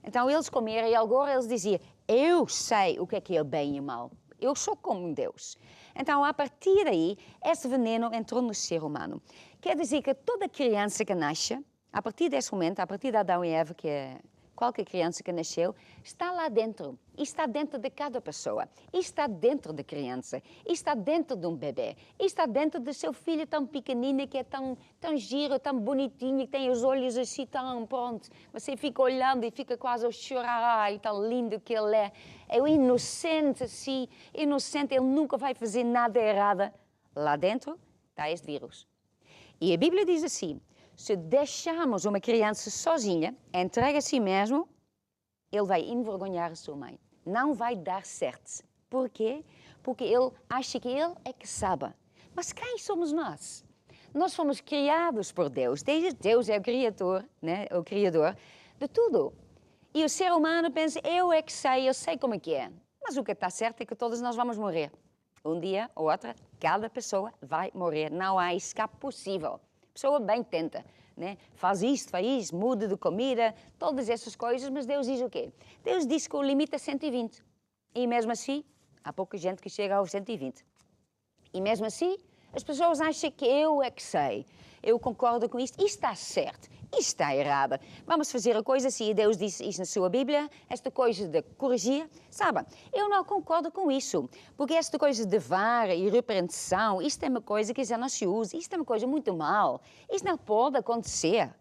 Então eles comeram e agora eles diziam, eu sei o que é o bem e o mal. Eu sou como Deus. Então, a partir daí, esse veneno entrou no ser humano. Quer dizer que toda criança que nasce, a partir desse momento, a partir de Adão e Eva, que é qualquer criança que nasceu, está lá dentro. E está dentro de cada pessoa. E está dentro da criança. E está dentro de um bebê. E está dentro do seu filho tão pequenino, que é tão giro, tão bonitinho, que tem os olhos assim tão pronto. Você fica olhando e fica quase a chorar. Ai, tão lindo que ele é. É o inocente, assim. Inocente, ele nunca vai fazer nada errado. Lá dentro está este vírus. E a Bíblia diz assim, se deixarmos uma criança sozinha, entregue a si mesmo, ele vai envergonhar a sua mãe. Não vai dar certo. Por quê? Porque ele acha que ele é que sabe. Mas quem somos nós? Nós fomos criados por Deus. Deus é o Criador, né? O Criador de tudo. E o ser humano pensa, eu é que sei, eu sei como é que é. Mas o que está certo é que todos nós vamos morrer. Um dia ou outro, cada pessoa vai morrer. Não há escape possível. A pessoa bem tenta, né? Faz isto, muda de comida, todas essas coisas, mas Deus diz o quê? Deus diz que o limite é 120. E mesmo assim, há pouca gente que chega aos 120. E mesmo assim, as pessoas acham que eu é que sei. Eu concordo com isto, isto está certo, isto está errado. Vamos fazer a coisa assim, Deus disse isso na sua Bíblia, esta coisa de corrigir. Sabe, eu não concordo com isso, porque esta coisa de vara e repreensão, isto é uma coisa que já não se usa, isto é uma coisa muito mal, isto não pode acontecer.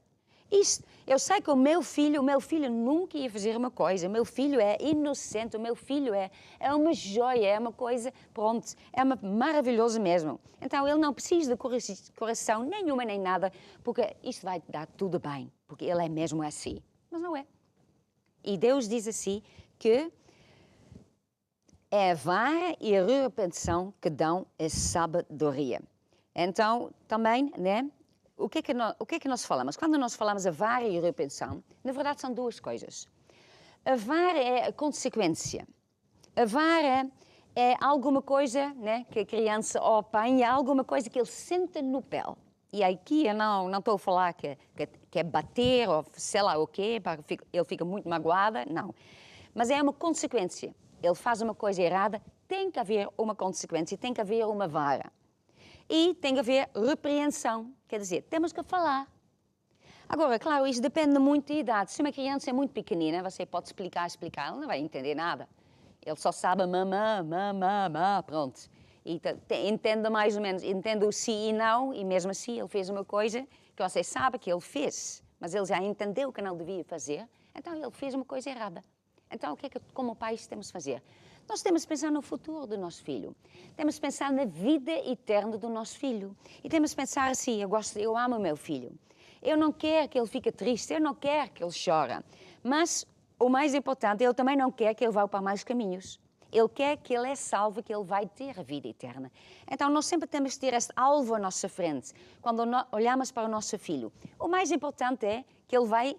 Eu sei que o meu filho nunca ia fazer uma coisa, o meu filho é inocente, o meu filho é uma joia, é uma coisa, pronto, é maravilhoso mesmo. Então ele não precisa de correção nenhuma nem nada, porque isto vai dar tudo bem, porque ele é mesmo assim. Mas não é. E Deus diz assim que é a vara e a repreensão que dão a sabedoria. Então, também, né? O que é que nós falamos? Quando nós falamos a vara e a repreensão, na verdade são duas coisas. A vara é a consequência. A vara é alguma coisa, né, que a criança apanha, alguma coisa que ele sente no pele. E aqui eu não estou a falar que é bater ou sei lá o quê, ele fica muito magoada, não. Mas é uma consequência. Ele faz uma coisa errada, tem que haver uma consequência, tem que haver uma vara. E tem que haver repreensão, quer dizer, temos que falar. Agora, claro, isso depende muito da idade. Se uma criança é muito pequenina, você pode explicar, ela não vai entender nada. Ele só sabe mamã, pronto. E entende mais ou menos, entende o sim e não, e mesmo assim ele fez uma coisa que você sabe que ele fez, mas ele já entendeu que não devia fazer, então ele fez uma coisa errada. Então, o que é que, como pais, temos de fazer? Nós temos que pensar no futuro do nosso filho. Temos que pensar na vida eterna do nosso filho. E temos que pensar assim, eu amo o meu filho. Eu não quero que ele fique triste, eu não quero que ele chore. Mas o mais importante, ele também não quer que ele vá para mais caminhos. Ele quer que ele é salvo, que ele vai ter a vida eterna. Então, nós sempre temos que ter este alvo à nossa frente, quando olhamos para o nosso filho. O mais importante é que ele vai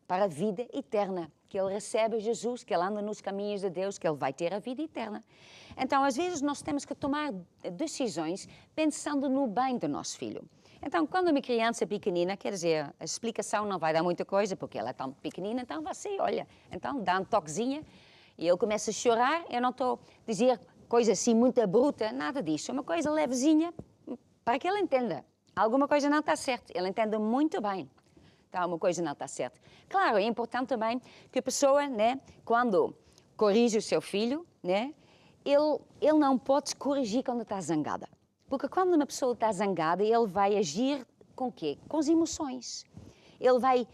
para a vida eterna, que ele recebe Jesus, que ele anda nos caminhos de Deus, que ele vai ter a vida eterna. Então, às vezes, nós temos que tomar decisões pensando no bem do nosso filho. Então, quando uma criança é pequenina, quer dizer, a explicação não vai dar muita coisa, porque ela é tão pequenina, então você olha, então dá um toquezinho e ele começa a chorar. Eu não estou a dizer coisa assim muito bruta, nada disso. É uma coisa levezinha para que ele entenda. Alguma coisa não está certa, ele entende muito bem. Então, uma coisa não está certa. Claro, é importante também que a pessoa, né, quando corrige o seu filho, né, ele não pode corrigir quando está zangada. Porque quando uma pessoa está zangada, ele vai agir com o quê? Com as emoções. Ele vai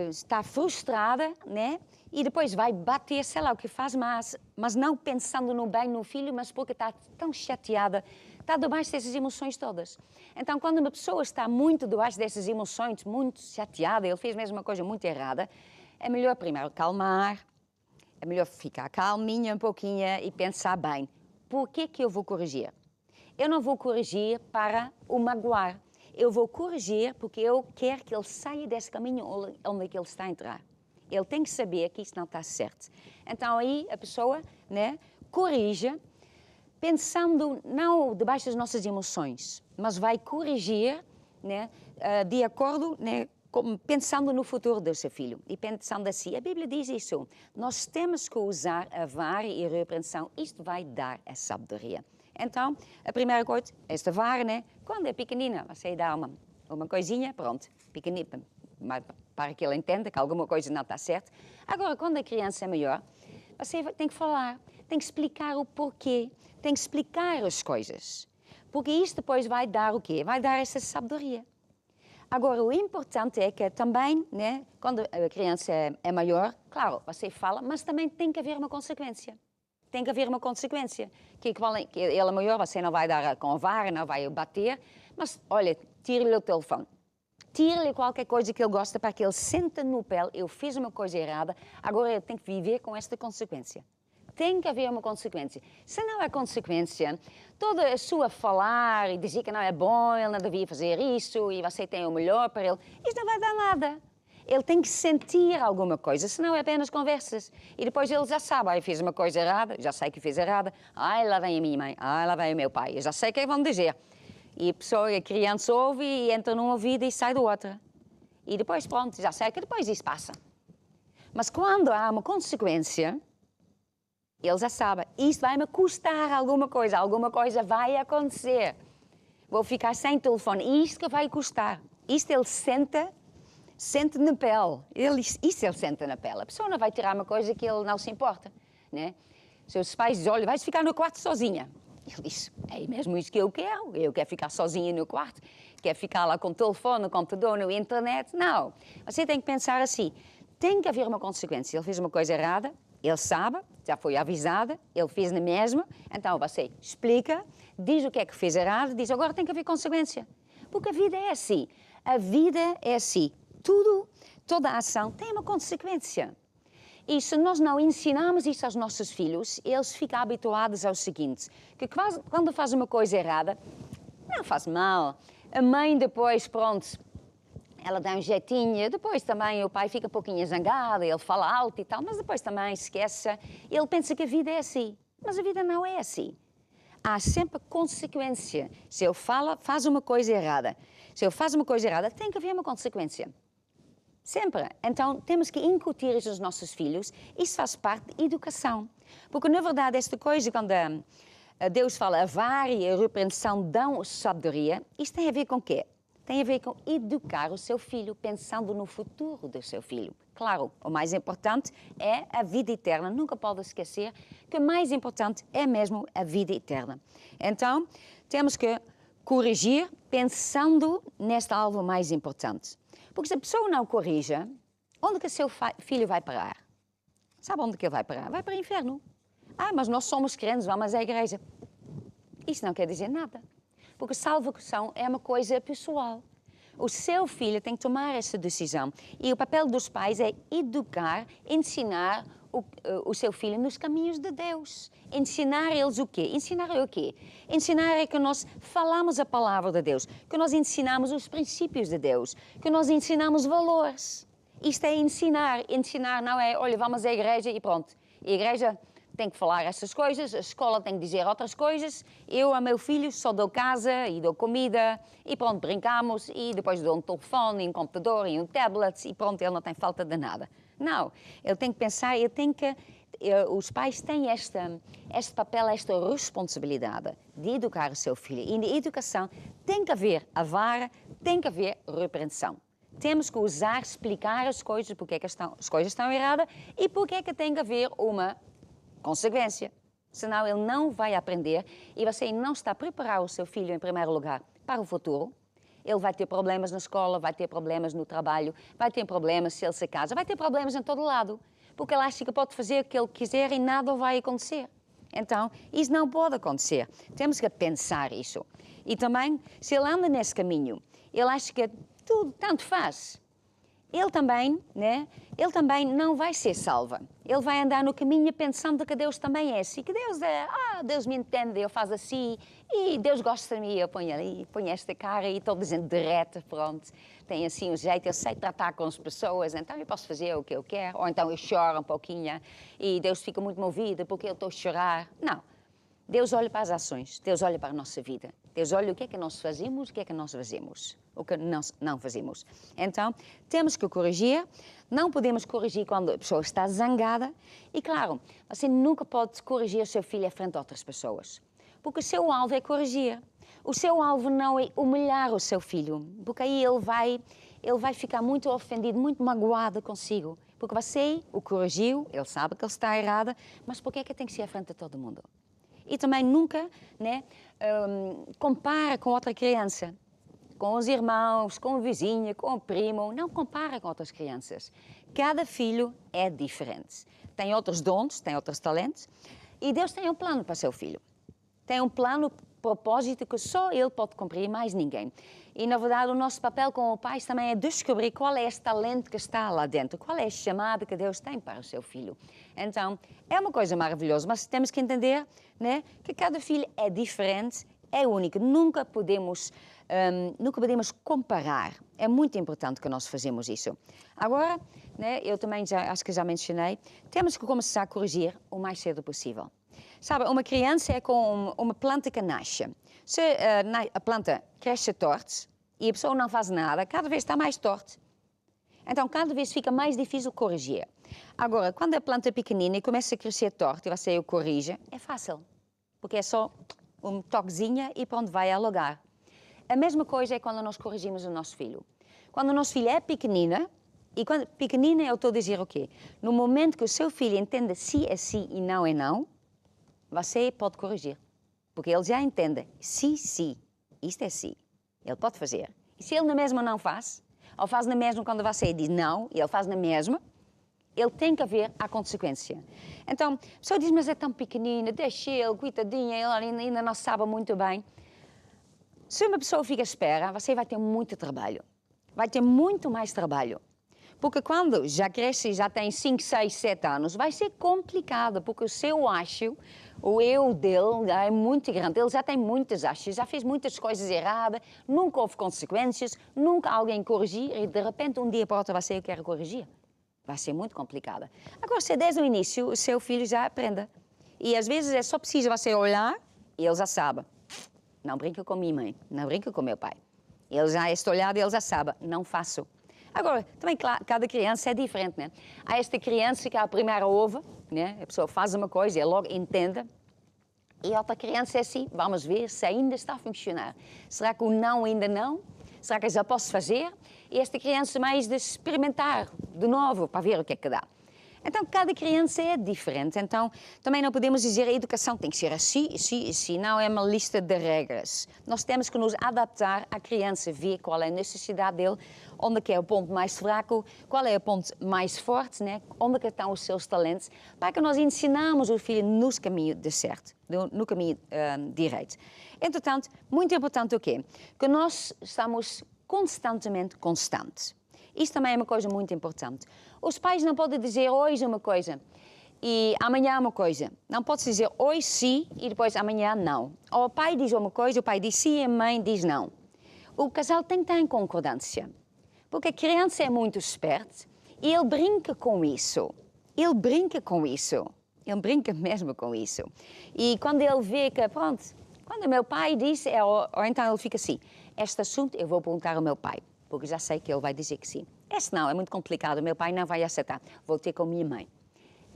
estar frustrada, né? E depois vai bater, sei lá o que faz, mas não pensando no bem no filho, mas porque está tão chateada, está debaixo dessas emoções todas. Então, quando uma pessoa está muito debaixo dessas emoções, muito chateada, ele fez mesmo uma coisa muito errada, é melhor primeiro calmar, é melhor ficar calminha um pouquinho e pensar bem, por que eu vou corrigir? Eu não vou corrigir para o magoar. Eu vou corrigir porque eu quero que ele saia desse caminho onde ele está a entrar. Ele tem que saber que isso não está certo. Então aí a pessoa, né, corrige, pensando não debaixo das nossas emoções, mas vai corrigir, né, de acordo, né, pensando no futuro do seu filho. E pensando assim, a Bíblia diz isso, nós temos que usar a vara e a repreensão. Isto vai dar a sabedoria. Então, a primeira coisa, esta vara, né? Quando é pequenina, você dá uma coisinha, pronto, pequenina, para que ele entenda que alguma coisa não está certa. Agora, quando a criança é maior, você tem que falar, tem que explicar o porquê, tem que explicar as coisas. Porque isto depois vai dar o quê? Vai dar essa sabedoria. Agora, o importante é que também, né, quando a criança é maior, claro, você fala, mas também tem que haver uma consequência. Tem que haver uma consequência. Que ele é maior, você não vai dar com a vara, não vai bater, mas, olha, tire-lhe o telefone. Tire-lhe qualquer coisa que ele gosta para que ele sente no pé, eu fiz uma coisa errada, agora eu tenho que viver com esta consequência. Tem que haver uma consequência. Se não há consequência, toda a sua falar e dizer que não é bom, ele não devia fazer isso e você tem o melhor para ele, isso não vai dar nada. Ele tem que sentir alguma coisa, senão é apenas conversas. E depois ele já sabe, eu fiz uma coisa errada, já sei que fiz errada, lá vem a minha mãe, lá vem o meu pai, eu já sei o que vão dizer. E a criança ouve e entra num ouvido e sai do outro. E depois, pronto, já sei que depois isso passa. Mas quando há uma consequência, ele já sabe, isto vai-me custar alguma coisa vai acontecer. Vou ficar sem telefone, isto que vai custar. Isto ele sente na pele. Isso ele sente na pele. A pessoa não vai tirar uma coisa que ele não se importa, né? Seus pais dizem, olha, vais ficar no quarto sozinha. Ele diz, é mesmo isso que eu quero ficar sozinha no quarto, quero ficar lá com o telefone, no computador, na internet. Não, você tem que pensar assim, tem que haver uma consequência. Ele fez uma coisa errada, ele sabe, já foi avisada, ele fez na mesma, então você explica, diz o que é que fez errado, diz, agora tem que haver consequência. Porque a vida é assim, toda a ação tem uma consequência. E se nós não ensinamos isso aos nossos filhos, eles ficam habituados ao seguinte, que quando faz uma coisa errada, não faz mal. A mãe depois, pronto, ela dá um jeitinho, depois também o pai fica um pouquinho zangado, ele fala alto e tal, mas depois também esquece, ele pensa que a vida é assim. Mas a vida não é assim. Há sempre consequência. Se eu faz uma coisa errada, tem que haver uma consequência. Sempre. Então, temos que incutir isso aos nossos filhos. Isso faz parte da educação. Porque, na verdade, esta coisa, quando Deus fala a vara e a repreensão dão sabedoria, isso tem a ver com o quê? Tem a ver com educar o seu filho, pensando no futuro do seu filho. Claro, o mais importante é a vida eterna. Nunca pode esquecer que o mais importante é mesmo a vida eterna. Então, temos que corrigir pensando neste alvo mais importante. Porque se a pessoa não corrija, onde que o seu filho vai parar? Sabe onde que ele vai parar? Vai para o inferno. mas nós somos crentes, vamos à igreja. Isso não quer dizer nada. Porque salvação é uma coisa pessoal. O seu filho tem que tomar essa decisão. E o papel dos pais é educar, ensinar o seu filho nos caminhos de Deus. Ensinar eles o quê? Ensinar o quê? Ensinar é que nós falamos a palavra de Deus, que nós ensinamos os princípios de Deus, que nós ensinamos valores. Isto é ensinar. Ensinar não é, olha, vamos à igreja e pronto. A igreja tem que falar essas coisas, a escola tem que dizer outras coisas. Eu, a meu filho, só dou casa e dou comida e pronto, brincamos e depois dou um telefone, um computador e um tablet e pronto, ele não tem falta de nada. Não, ele tem que pensar, os pais têm este papel, esta responsabilidade de educar o seu filho. E na educação tem que haver a vara, tem que haver repreensão. Temos que usar, explicar as coisas, porque é que as coisas estão erradas e porque é que tem que haver uma consequência. Senão ele não vai aprender e você não está a preparar o seu filho, em primeiro lugar, para o futuro. Ele vai ter problemas na escola, vai ter problemas no trabalho, vai ter problemas se ele se casa, vai ter problemas em todo lado. Porque ele acha que pode fazer o que ele quiser e nada vai acontecer. Então, isso não pode acontecer. Temos que pensar isso. E também, se ele anda nesse caminho, ele acha que tudo, tanto faz. Ele também não vai ser salvo. Ele vai andar no caminho pensando que Deus também é assim. Que Deus é, Deus me entende, eu faço assim. E Deus gosta de mim, eu ponho ali, ponho esta cara e estou dizendo direta, pronto. Tem assim um jeito, eu sei tratar com as pessoas, então eu posso fazer o que eu quero. Ou então eu choro um pouquinho e Deus fica muito movido porque eu estou a chorar. Não. Deus olha para as ações, Deus olha para a nossa vida. Deus olha o que é que nós fazemos, o que é que nós fazemos, o que nós não fazemos. Então, temos que corrigir, não podemos corrigir quando a pessoa está zangada. E, claro, você nunca pode corrigir o seu filho à frente de outras pessoas, porque o seu alvo é corrigir. O seu alvo não é humilhar o seu filho, porque aí ele vai ficar muito ofendido, muito magoado consigo, porque você o corrigiu, ele sabe que ele está errado, mas por que é que tem que ser à frente de todo mundo? E também nunca compara com outra criança, com os irmãos, com o vizinho, com o primo. Não compara com outras crianças. Cada filho é diferente. Tem outros dons, tem outros talentos. E Deus tem um plano para o seu filho. Tem um plano, propósito que só ele pode cumprir, mais ninguém. E, na verdade, o nosso papel como pais também é descobrir qual é esse talento que está lá dentro, qual é a chamada que Deus tem para o seu filho. Então, é uma coisa maravilhosa, mas temos que entender, né, que cada filho é diferente, é único. Nunca podemos comparar. É muito importante que nós fazemos isso. Agora, né, eu também acho que já mencionei, temos que começar a corrigir o mais cedo possível. Sabe, uma criança é como uma planta que nasce. Se a planta cresce torta e a pessoa não faz nada, cada vez está mais torta. Então, cada vez fica mais difícil corrigir. Agora, quando a planta é pequenina e começa a crescer torta e você o corrige, é fácil. Porque é só um toquezinho e pronto, vai ao lugar. A mesma coisa é quando nós corrigimos o nosso filho. Quando o nosso filho é pequenina, e quando pequenina eu estou a dizer o quê? No momento que o seu filho entende sim é sim e não é não, você pode corrigir. Porque ele já entende, sim, isto é sim, ele pode fazer. E se ele na mesma não faz, ou faz na mesma quando você diz não, e ele faz na mesma, ele tem que haver a consequência. Então, a pessoa diz, mas é tão pequenina, deixa ele, coitadinha, ele ainda não sabe muito bem. Se uma pessoa fica à espera, você vai ter muito trabalho. Vai ter muito mais trabalho. Porque quando já cresce, já tem 5, 6, 7 anos, vai ser complicado, porque o seu acho, o eu dele é muito grande. Ele já tem muitas achos, já fez muitas coisas erradas, nunca houve consequências, nunca alguém corrigiu e de repente um dia para outro você quer corrigir. Vai ser muito complicado. Agora, se desde o início o seu filho já aprenda. E às vezes é só preciso você olhar e ele já sabe. Não brinca com minha mãe, não brinca com meu pai. Ele já está olhado e ele já sabe, não faço. Agora, também, claro, cada criança é diferente, né? Há esta criança que é a primeira ouve, né? A pessoa faz uma coisa e logo entende. E outra criança é assim, vamos ver se ainda está a funcionar. Será que o não ainda não? Será que eu já posso fazer? E esta criança mais de experimentar de novo para ver o que é que dá. Então, cada criança é diferente. Então, também não podemos dizer a educação tem que ser assim, assim, assim. Não é uma lista de regras. Nós temos que nos adaptar à criança, ver qual é a necessidade dele, onde é que é o ponto mais fraco, qual é o ponto mais forte, né? Onde é que estão os seus talentos, para que nós ensinamos o filho no caminho de certo, no caminho direito. Entretanto, muito importante o quê? Que nós estamos constantemente constantes. Isto também é uma coisa muito importante. Os pais não podem dizer hoje uma coisa e amanhã uma coisa. Não pode dizer hoje sim e depois amanhã não. Ou o pai diz uma coisa, o pai diz sim e a mãe diz não. O casal tem que estar em concordância. Porque a criança é muito esperta e ele brinca com isso. Ele brinca com isso. Ele brinca mesmo com isso. E quando ele vê que, pronto, quando o meu pai diz, ou então ele fica assim, este assunto eu vou perguntar ao meu pai. Porque já sei que ele vai dizer que sim. Este não, é muito complicado, meu pai não vai aceitar. Vou ter com a minha mãe.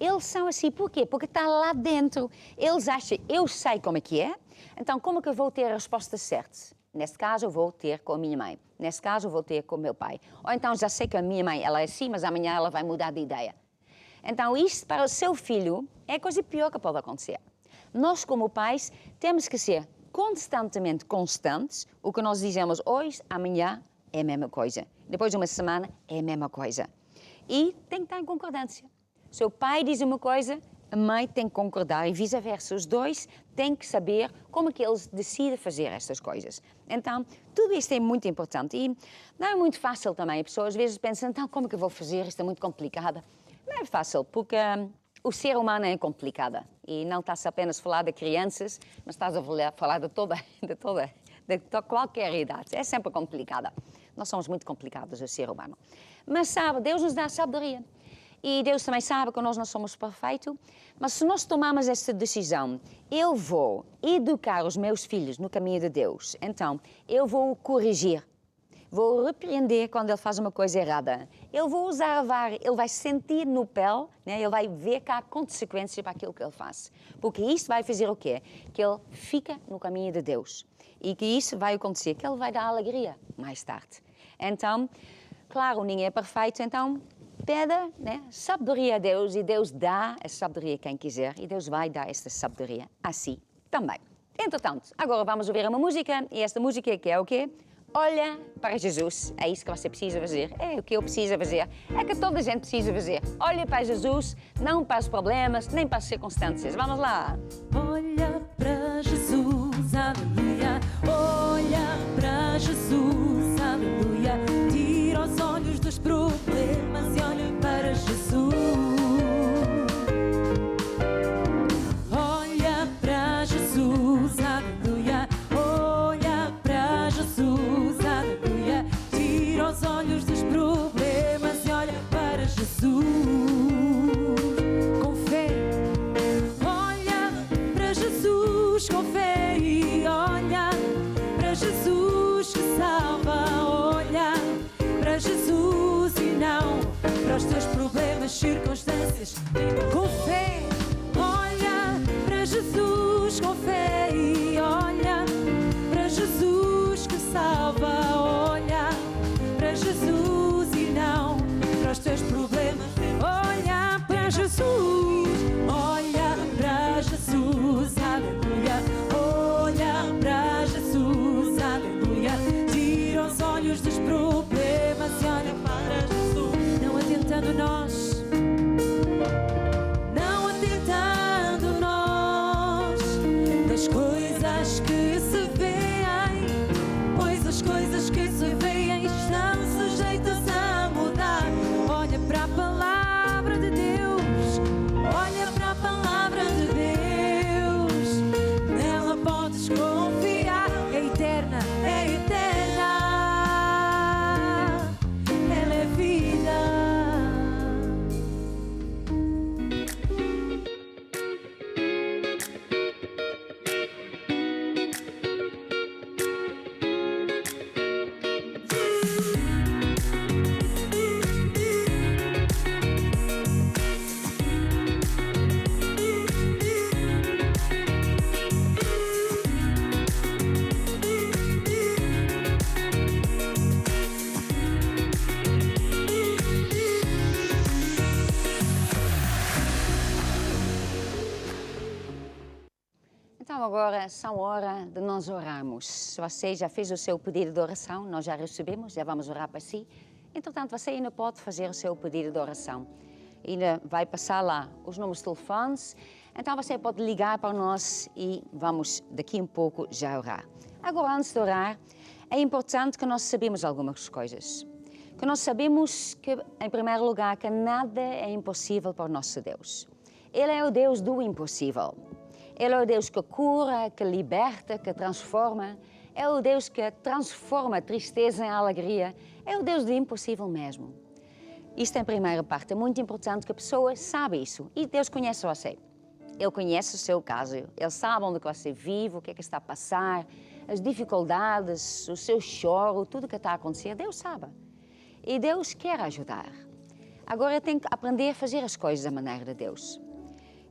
Eles são assim, por quê? Porque está lá dentro. Eles acham, eu sei como é que é, então como é que eu vou ter a resposta certa? Neste caso, eu vou ter com a minha mãe. Neste caso, eu vou ter com o meu pai. Ou então, já sei que a minha mãe, ela é assim, mas amanhã ela vai mudar de ideia. Então, isto para o seu filho é a coisa pior que pode acontecer. Nós, como pais, temos que ser constantemente constantes. O que nós dizemos hoje, amanhã, é a mesma coisa. Depois de uma semana, é a mesma coisa. E tem que estar em concordância. Se o pai diz uma coisa, a mãe tem que concordar e vice-versa. Os dois têm que saber como é que eles decidem fazer estas coisas. Então, tudo isto é muito importante. E não é muito fácil também. As pessoas às vezes pensam, então, como é que eu vou fazer? Isto é muito complicado. Não é fácil, porque o ser humano é complicado. E não está-se apenas a falar de crianças, mas estás a falar de qualquer idade. É sempre complicada. Nós somos muito complicados, o ser humano. Mas sabe, Deus nos dá sabedoria. E Deus também sabe que nós não somos perfeitos. Mas se nós tomarmos essa decisão, eu vou educar os meus filhos no caminho de Deus. Então, eu vou corrigir. Vou repreender quando ele faz uma coisa errada. Eu vou usar a vara. Ele vai sentir no pele, né? Ele vai ver que há consequências para aquilo que ele faz. Porque isso vai fazer o quê? Que ele fica no caminho de Deus. E que isso vai acontecer, que ele vai dar alegria mais tarde. Então, claro, ninguém é perfeito, então pede, né, sabedoria a Deus e Deus dá a sabedoria a quem quiser e Deus vai dar esta sabedoria a si também. Entretanto, agora vamos ouvir uma música e esta música que é o quê? Olha para Jesus. É isso que você precisa fazer. É o que eu preciso fazer. É que toda a gente precisa fazer. Olha para Jesus, não para os problemas, nem para as circunstâncias. Vamos lá. Olha para Jesus, aleluia. Olha para Jesus, aleluia. Tira os olhos dos problemas e olha para Jesus. Olha para Jesus, aleluia. Olha para Jesus, aleluia. Tira os olhos dos problemas e olha para Jesus. Com fé. Olha para Jesus com fé e olha para Jesus que salva. Olha para Jesus e não para os teus problemas, circunstâncias. Com fé, olha para Jesus com fé e olha para Jesus que salva. Olha para Jesus e não para os teus problemas. Olha para Jesus, olha para Jesus, aleluia. Olha para Jesus, aleluia. Tira os olhos dos problemas e olha para Jesus. Não atentando nós, agora são hora de nós orarmos. Se você já fez o seu pedido de oração, nós já recebemos, já vamos orar para si. Entretanto, você ainda pode fazer o seu pedido de oração. Ainda vai passar lá os números de telefones. Então você pode ligar para nós e vamos daqui um pouco já orar. Agora, antes de orar, é importante que nós saibamos algumas coisas. Que nós sabemos que, em primeiro lugar, que nada é impossível para o nosso Deus. Ele é o Deus do impossível. Ele é o Deus que cura, que liberta, que transforma. É o Deus que transforma a tristeza em alegria. É o Deus do impossível mesmo. Isto é a primeira parte. É muito importante que a pessoa saiba isso. E Deus conhece você. Ele conhece o seu caso. Ele sabe onde você vive, o que é que está a passar, as dificuldades, o seu choro, tudo o que está a acontecer. Deus sabe. E Deus quer ajudar. Agora eu tenho que aprender a fazer as coisas da maneira de Deus.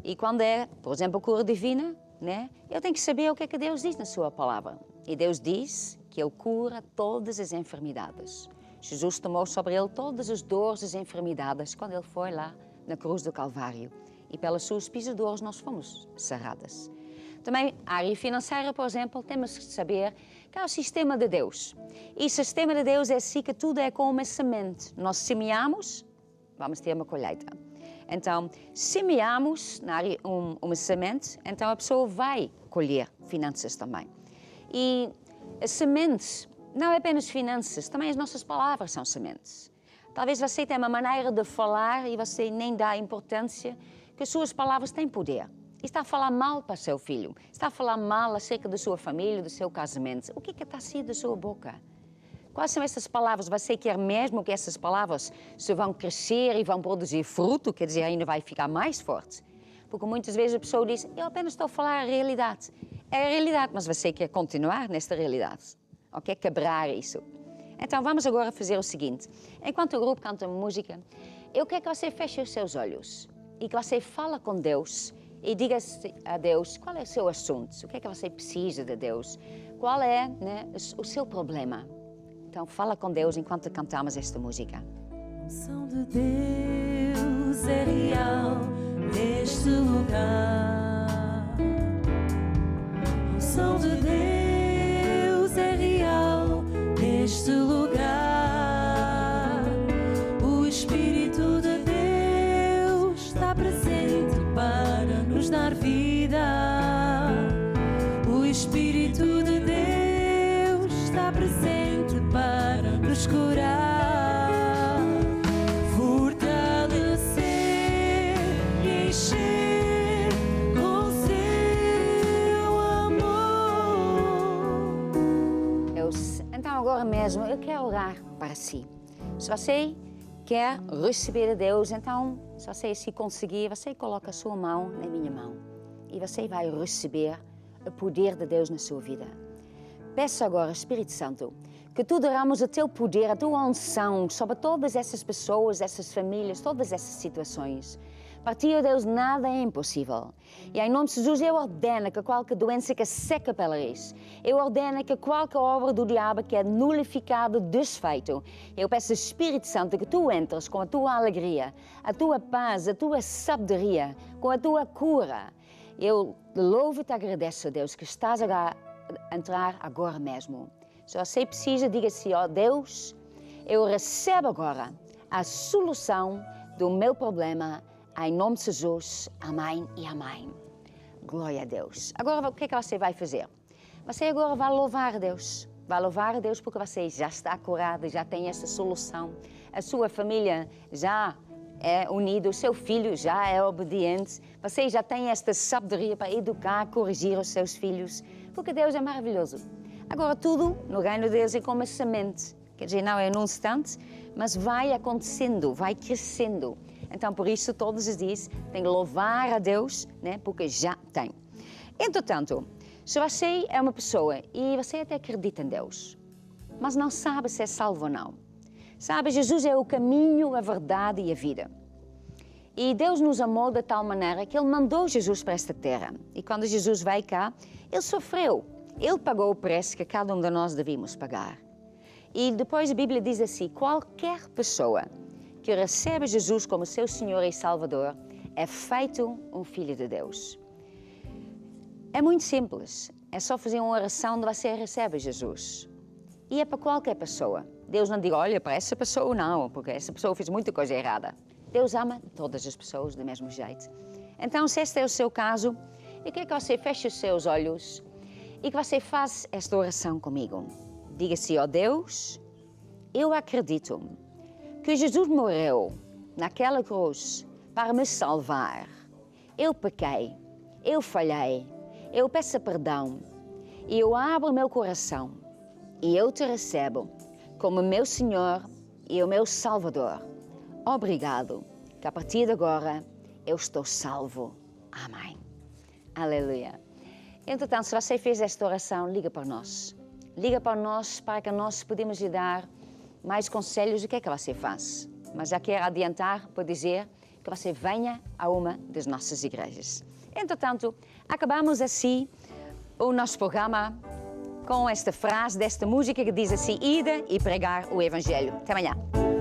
E quando é, por exemplo, a cura divina, né? Eu tenho que saber o que é que Deus diz na sua palavra. E Deus diz que Ele cura todas as enfermidades. Jesus tomou sobre Ele todas as dores e as enfermidades quando Ele foi lá na cruz do Calvário. E pelas suas pisaduras nós fomos saradas. Também, a área financeira, por exemplo, temos que saber que é o sistema de Deus. E o sistema de Deus é assim que tudo é como uma semente. Nós semeamos, vamos ter uma colheita. Então, semeamos na área uma semente, então a pessoa vai colher finanças também. E a semente não é apenas finanças, também as nossas palavras são sementes. Talvez você tenha uma maneira de falar e você nem dá importância que as suas palavras têm poder. E está a falar mal para o seu filho, está a falar mal acerca da sua família, do seu casamento. O que é que está a sair da sua boca? Quais são essas palavras? Você quer mesmo que essas palavras se vão crescer e vão produzir fruto, quer dizer, ainda vai ficar mais forte? Porque muitas vezes a pessoa diz, eu apenas estou a falar a realidade. É a realidade, mas você quer continuar nesta realidade. Ou quer quebrar isso? Então vamos agora fazer o seguinte. Enquanto o grupo canta música, eu quero que você feche os seus olhos e que você fale com Deus e diga a Deus qual é o seu assunto, o que é que você precisa de Deus, qual é, né, o seu problema. Então fala com Deus enquanto cantamos esta música. A unção de Deus é real neste lugar. A unção de Deus é real neste lugar. O Espírito de Deus está presente para nos dar vida. O Espírito de Deus está presente para nos curar, fortalecer e encher com seu amor. Então agora mesmo eu quero orar para si. Se você quer receber a Deus, então se você se conseguir, você coloca a sua mão na minha mão e você vai receber o poder de Deus na sua vida. Peço agora, Espírito Santo, que tu derrames o teu poder, a tua unção sobre todas essas pessoas, essas famílias, todas essas situações. Para ti, ó Deus, nada é impossível. E em nome de Jesus eu ordeno que qualquer doença que seca pela raiz, eu ordeno que qualquer obra do diabo que é nulificada, desfeito. Eu peço, Espírito Santo, que tu entres com a tua alegria, a tua paz, a tua sabedoria, com a tua cura. Eu louvo e te agradeço, Deus, que estás a entrar agora mesmo. Se você precisa, diga assim, ó Deus, eu recebo agora a solução do meu problema, em nome de Jesus, amém e amém. Glória a Deus. Agora, o que é que você vai fazer? Você agora vai louvar a Deus. Vai louvar a Deus porque você já está curado, já tem essa solução. A sua família já é unida, o seu filho já é obediente. Você já tem esta sabedoria para educar, corrigir os seus filhos. Porque Deus é maravilhoso. Agora, tudo no reino de Deus é como uma semente. Quer dizer, não é num instante, mas vai acontecendo, vai crescendo. Então, por isso, todos os dias, tem que louvar a Deus, né? Porque já tem. Entretanto, se você é uma pessoa e você até acredita em Deus, mas não sabe se é salvo ou não. Sabe, Jesus é o caminho, a verdade e a vida. E Deus nos amou de tal maneira que Ele mandou Jesus para esta terra. E quando Jesus veio cá, Ele sofreu. Ele pagou o preço que cada um de nós devíamos pagar. E depois a Bíblia diz assim, qualquer pessoa que recebe Jesus como seu Senhor e Salvador é feito um filho de Deus. É muito simples. É só fazer uma oração onde você recebe Jesus. E é para qualquer pessoa. Deus não diz, olha, para essa pessoa não, porque essa pessoa fez muita coisa errada. Deus ama todas as pessoas do mesmo jeito. Então, se este é o seu caso, eu quero que você feche os seus olhos e que você faça esta oração comigo. Diga assim, ó Deus, eu acredito que Jesus morreu naquela cruz para me salvar. Eu pequei, eu falhei, eu peço perdão e eu abro meu coração e eu te recebo como meu Senhor e o meu Salvador. Obrigado, que a partir de agora eu estou salvo. Amém. Aleluia. Entretanto, se você fez esta oração, liga para nós. Liga para nós para que nós podemos lhe dar mais conselhos do que é que você faz. Mas já quero adiantar para dizer que você venha a uma das nossas igrejas. Entretanto, acabamos assim o nosso programa com esta frase desta música que diz assim, ide e pregar o Evangelho. Até amanhã.